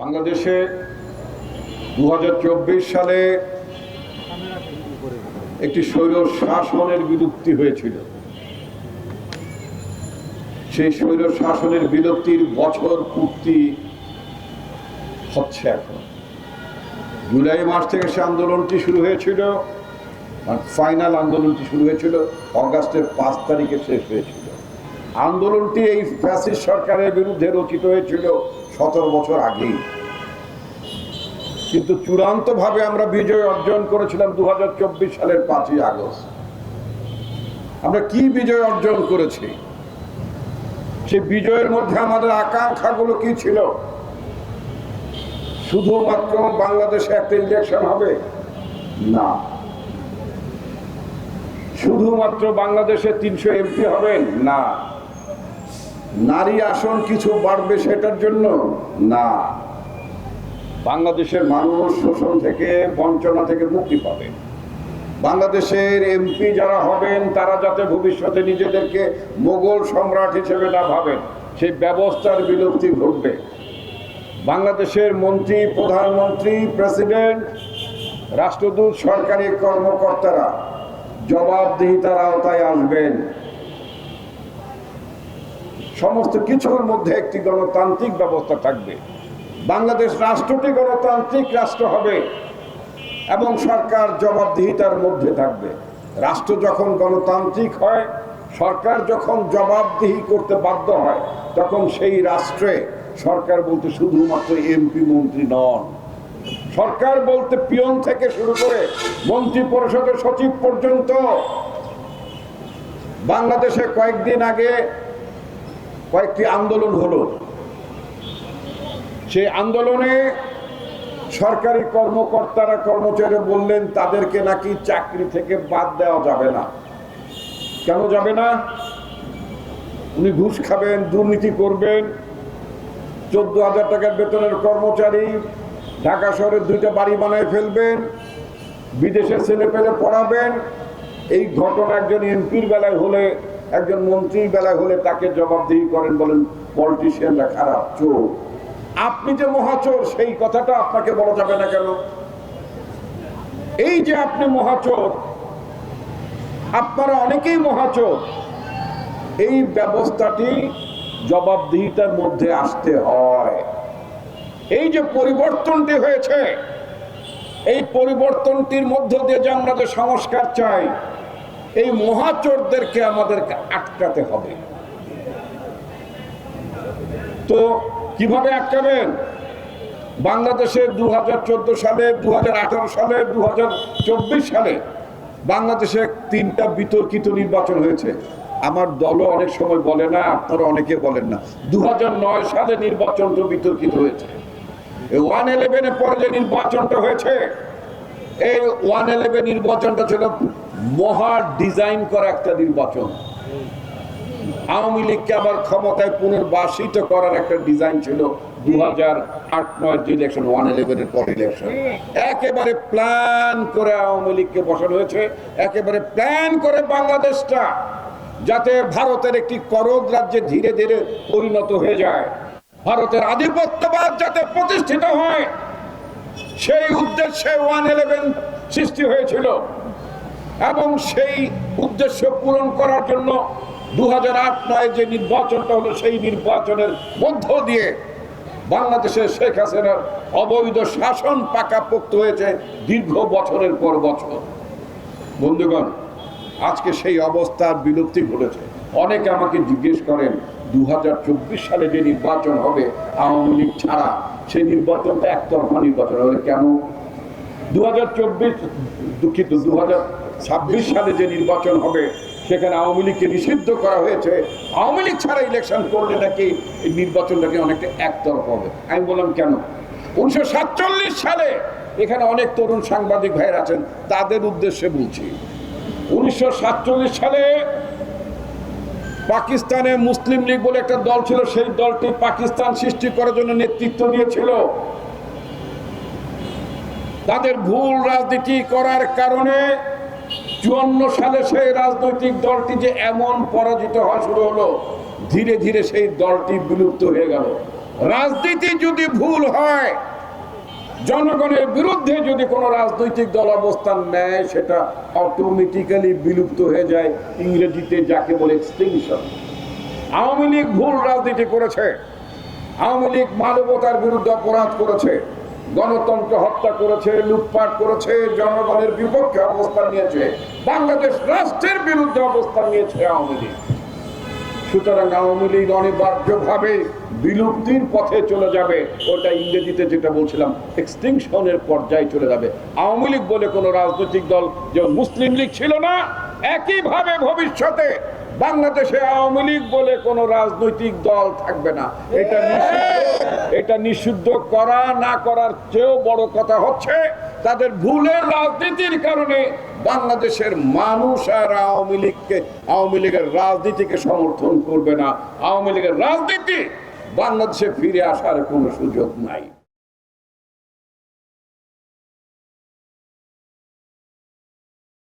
বাংলাদেশে 2024 সালে একটি স্বৈর শাসনের বিলুপ্তি হয়েছিল। সেই স্বৈর শাসনের বিলুপ্তির বছর পূর্তি হচ্ছে এখন। জুলাই মাস থেকে সে আন্দোলনটি শুরু হয়েছিল, আর ফাইনাল আন্দোলনটি শুরু হয়েছিল অগাস্টের 5 তারিখে শেষ হয়েছিল। আন্দোলনটি এই ফ্যাসিস্ট সরকারের বিরুদ্ধে রচিত হয়েছিল 17 বছর আগেই, কিন্তু চূড়ান্তভাবে আমরা বিজয় অর্জন করেছিলাম 2024 সালের 5ই আগস্ট। আমরা কি বিজয় অর্জন করেছি? সেই বিজয়ের মধ্যে আমাদের আকাঙ্ক্ষাগুলো কি ছিল? শুধুমাত্র বাংলাদেশে একটা ইলেকশন হবে না, শুধুমাত্র বাংলাদেশে 300 এমপি হবেন না, নারী আসন কিছু বাড়বে সেটার জন্য না, বাংলাদেশের মানুষ শোষণ থেকে বঞ্চনা থেকে মুক্তি পাবে, বাংলাদেশের এমপি যারা হবেন তারা যাতে ভবিষ্যতে নিজেদেরকে মোগল সম্রাট হিসেবে না ভাবেন সেই ব্যবস্থার বিলুপ্তি ঘটবে, বাংলাদেশের মন্ত্রী, প্রধানমন্ত্রী, প্রেসিডেন্ট, রাষ্ট্রদূত, সরকারি কর্মকর্তারা জবাবদিহিতার আওতায় আসবেন। সমস্ত কিছুর মধ্যে একটি গণতান্ত্রিক ব্যবস্থা থাকবে। বাংলাদেশ রাষ্ট্রটি গণতান্ত্রিক রাষ্ট্র হবে এবং সরকার জবাবদিহিতার মধ্যে থাকবে। রাষ্ট্র যখন গণতান্ত্রিক হয়, সরকার যখন জবাবদিহি করতে বাধ্য হয়, তখন সেই রাষ্ট্রে সরকার বলতে শুধুমাত্র এমপি মন্ত্রী নন, সরকার বলতে পিয়ন থেকে শুরু করে মন্ত্রী পরিষদের সচিব পর্যন্ত। বাংলাদেশে কয়েকদিন আগে কয়েকটি আন্দোলন হলো, সেই আন্দোলনে সরকারি কর্মকর্তারা কর্মচারী বললেন তাদেরকে নাকি চাকরি থেকে বাদ দেওয়া যাবে না। কেন যাবে না? উনি ঘুষ খাবেন, দুর্নীতি করবেন, 14,000 টাকার বেতনের কর্মচারী ঢাকা শহরে 2টা বাড়ি বানায় ফেলবেন, বিদেশে ছেলে পেলে পড়াবেন। এই ঘটনা একজন এমপির বেলায় হলে, একজন মন্ত্রীর বেলায় হলে তাকে জবাবদিহি করেন, বলেন পলিটিশিয়ানরা খারাপ, চোর। আপনি যে মহাচোর সেই কথাটা আপনাকে বলা যাবে না কেন? এই যে আপনি মহাচোর, আপনারা অনেকেই মহাচোর, এই ব্যবস্থাটি জবাবদিহিতার মধ্যে আসতে হয়। এই যে পরিবর্তনটি হয়েছে, এই পরিবর্তনটির মধ্য দিয়ে যে আমরা যে সংস্কার চাই, এই মহাচোরদেরকে আমাদেরকে আটকাতে হবে। তো কিভাবে আটকাবেন? বাংলাদেশে 2014 সালে, 2018 সালে, 2024 সালে বাংলাদেশে 3টা বিতর্কিত নির্বাচন হয়েছে। আমার দলও অনেক সময় বলে না, আপনারা অনেকে বলেন না। 2009 সালে নির্বাচনটা বিতর্কিত হয়েছে। 111-এর পরে যে নির্বাচনটা হয়েছে, এই 111 নির্বাচনটা ছিল মহা ডিজাইন করা একটা নির্বাচন। আওয়ামী লীগকে আবার ক্ষমতায় পুনর্বাসিত করার একটা ডিজাইন ছিল 2008-9 যে ইলেকশন, 111-এর পর ইলেকশন। একেবারে প্ল্যান করে আওয়ামী লীগকে বসানো হয়েছে, একেবারে প্ল্যান করে বাংলাদেশটা যাতে ভারতের একটি করদ রাজ্যে ধীরে ধীরে পরিণত হয়ে যায়, ভারতের আধিপত্যবাদ যাতে প্রতিষ্ঠিত হয়, সেই উদ্দেশ্যে 111 সৃষ্টি হয়েছিল। এবং সেই উদ্দেশ্য পূরণ করার জন্য 2008-9 যে নির্বাচনটা হলো, সেই নির্বাচনের মধ্য দিয়ে বাংলাদেশের শেখ হাসিনার অবৈধ শাসন পাকাপোক্ত হয়েছে দীর্ঘ বছরের পর বছর। বন্ধুগণ, আজকে সেই অবস্থার বিলুপ্তি ঘটেছে। অনেকে আমাকে জিজ্ঞেস করেন 2024 সালে যে নির্বাচন হবে আওয়ামী লীগ ছাড়া, সেই নির্বাচনটা একতরফা নির্বাচন হবে কেন? 2026 সালে যে নির্বাচন হবে সেখানে আওয়ামী লীগকে নিষিদ্ধ করা হয়েছে। আওয়ামী লীগ ছাড়া ইলেকশন করলে নাকি এই নির্বাচনটাকে অনেকটা একতরফা হবে। আমি বললাম কেন? 1947 সালে, এখানে অনেক তরুণ সাংবাদিক ভাইয়ের আছেন, তাদের উদ্দেশ্যে বলছি, 1947 সালে পাকিস্তানে মুসলিম লীগ বলে একটা দল ছিল, সেই দলটি পাকিস্তান সৃষ্টি করার জন্য নেতৃত্ব দিয়েছিল। তাদের ভুল রাজনীতি করার কারণে 54 সালে সেই রাজনৈতিক দলটি যে এমন পরাজিত হওয়া শুরু হলো, ধীরে ধীরে সেই দলটি বিলুপ্ত হয়ে গেল। রাজনীতি যদি ভুল হয়, জনগণের বিরুদ্ধে যদি কোনো রাজনৈতিক দল অবস্থান নেয়, সেটা অটোমেটিক্যালি বিলুপ্ত হয়ে যায়, ইংরেজিতে যাকে বলে এক্সটিংশন। আওয়ামী লীগ ভুল রাজনীতি করেছে, আওয়ামী লীগ মানবতার বিরুদ্ধে অপরাধ করেছে, গণতন্ত্র হত্যা করেছে, লুটপাট করেছে, জনগণের বিপক্ষে অবস্থান নিয়েছে, বাংলাদেশ রাষ্ট্রের বিরুদ্ধে অবস্থান নিয়েছে আওয়ামী লীগ। সুতরাং আওয়ামী লীগ অনিবার্যভাবে বিলুপ্তির পথে চলে যাবে। ওটা ইংরেজিতে যেটা বলছিলাম এক্সটিংশনের পর্যায়ে চলে যাবে। আওয়ামী লীগ বলে কোনো রাজনৈতিক দল যেমন মুসলিম লীগ ছিল না, একইভাবে ভবিষ্যতে বাংলাদেশে আওয়ামী লীগ বলে কোনো রাজনৈতিক দল থাকবে না। এটা নিষিদ্ধ করা না করার চেয়েও বড় কথা হচ্ছে তাদের ভুলের রাজনীতির কারণে বাংলাদেশের মানুষ আর আওয়ামী লীগের রাজনীতিকে সমর্থন করবে না। আওয়ামী লীগের রাজনীতি বাংলাদেশে ফিরে আসার কোনো সুযোগ নাই।